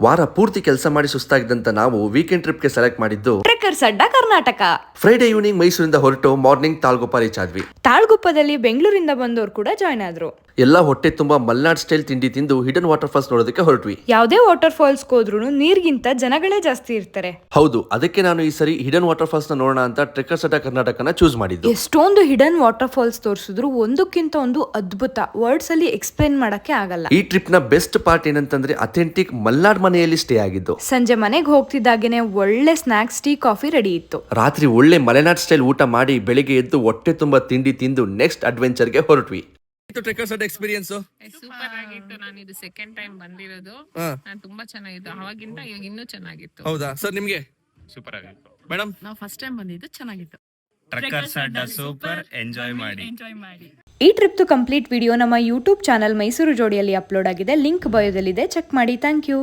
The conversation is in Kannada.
ವಾರ ಪೂರ್ತಿ ಕೆಲಸ ಮಾಡಿ ಸುಸ್ತಾಗಿದ್ದಂತ ನಾವು ವೀಕೆಂಡ್ ಟ್ರಿಪ್ಗೆ ಸೆಲೆಕ್ಟ್ ಮಾಡಿದ್ದು ಟ್ರೆಕ್ಕರ್ಸ್ ಅಡ್ಡ ಕರ್ನಾಟಕ. ಫ್ರೈಡೆ ಈವ್ನಿಂಗ್ ಮೈಸೂರಿಂದ ಹೊರಟು ಮಾರ್ನಿಂಗ್ ತಾಳ್ಗೊಪ್ಪ ರೀಚ್ ಆದ್ವಿ. ತಾಳ್ಗುಪ್ಪದಲ್ಲಿ ಬೆಂಗಳೂರಿಂದ ಬಂದವರು ಕೂಡ ಜಾಯ್ನ್ ಆದ್ರು. ಎಲ್ಲ ಹೊಟ್ಟೆ ತುಂಬಾ ಮಲ್ನಾಡ್ ಸ್ಟೈಲ್ ತಿಂಡಿ ತಿಂದು ಹಿಡನ್ ವಾಟರ್ ಫಾಲ್ಸ್ ನೋಡೋದಕ್ಕೆ ಹೊರಟ್ವಿ. ಯಾವುದೇ ವಾಟರ್ ಫಾಲ್ಸ್ ಹೋದ್ರು ನೀರ್ಗಿಂತ ಜನಗಳೇ ಜಾಸ್ತಿ ಇರ್ತಾರೆ. ಹೌದು, ಅದಕ್ಕೆ ನಾನು ಈ ಸರಿ ಹಿಡನ್ ವಾಟರ್ ಫಾಲ್ಸ್ ನ ನೋಡೋಣ ಅಂತ ಟ್ರೆಕ್ಕರ್ಸ್ ಅಡ್ಡ ಕರ್ನಾಟಕನ ಚೂಸ್ ಮಾಡಿದ್ದು. ಎಷ್ಟೊಂದು ಹಿಡನ್ ವಾಟರ್ ಫಾಲ್ಸ್ ತೋರಿಸಿದ್ರು ಒಂದಕ್ಕಿಂತ ಒಂದು ಅದ್ಭುತ, ವರ್ಡ್ಸ್ ಅಲ್ಲಿ ಎಕ್ಸ್ಪ್ಲೇನ್ ಮಾಡಕ್ಕೆ ಆಗಲ್ಲ. ಈ ಟ್ರಿಪ್ ನ ಬೆಸ್ಟ್ ಪಾರ್ಟ್ ಏನಂತಂದ್ರೆ ಅಥೆಂಟಿಕ್ ಮಲ್ನಾಡ್ ಮನೆಯಲ್ಲಿ ಸ್ಟೇ ಆಗಿದ್ದು. ಸಂಜೆ ಮನೆಗೆ ಹೋಗ್ತಿದ್ದಾಗೇನೆ ಒಳ್ಳೆ ಸ್ನಾಕ್ಸ್, ಟೀ, ಕಾಫಿ ರೆಡಿ ಇತ್ತು. ರಾತ್ರಿ ಒಳ್ಳೆ ಮಲೆನಾಡ್ ಸ್ಟೈಲ್ ಊಟ ಮಾಡಿ ಬೆಳಿಗ್ಗೆ ಎದ್ದು ಹೊಟ್ಟೆ ತುಂಬಾ ತಿಂಡಿ ತಿಂದು ನೆಕ್ಸ್ಟ್ ಅಡ್ವೆಂಚರ್ಗೆ ಹೊರಟ್ವಿ. ಟ್ರೆಕ್ಕರ್ಸ್ ಅಡ್ಡ ಎಕ್ಸ್ಪೀರಿಯನ್ಸ್ ಸೂಪರ್ ಆಗಿತ್ತು. ನಾನು ಇದು ಸೆಕೆಂಡ್ ಟೈಮ್ ಬಂದಿರೋದು. ನಾನು ತುಂಬಾ ಚೆನ್ನಾಗಿತ್ತು, ಅವಾಗಿಂತ ಇವಾಗ ಇನ್ನೂ ಚೆನ್ನಾಗಿತ್ತು. ಹೌದಾ ಸರ್? ನಿಮ್ಗೆ ಸೂಪರ್ ಆಗಿತ್ತು ಮೇಡಮ್? ನಾವು ಫಸ್ಟ್ ಟೈಮ್ ಬಂದಿದ್ದು, ಚೆನ್ನಾಗಿತ್ತು. ಟ್ರೆಕ್ಕರ್ಸ್ ಅಡ್ಡ ಸೂಪರ್, ಎಂಜಾಯ್ ಮಾಡಿ. ಈ ಟ್ರಿಪ್ದು ಕಂಪ್ಲೀಟ್ ವಿಡಿಯೋ ನಮ್ಮ ಯೂಟ್ಯೂಬ್ ಚಾನಲ್ ಮೈಸೂರು ಜೋಡಿಯಲ್ಲಿ ಅಪ್ಲೋಡ್ ಆಗಿದೆ. ಲಿಂಕ್ ಬಯೋದಲ್ಲಿದೆ, ಚೆಕ್ ಮಾಡಿ. Thank you.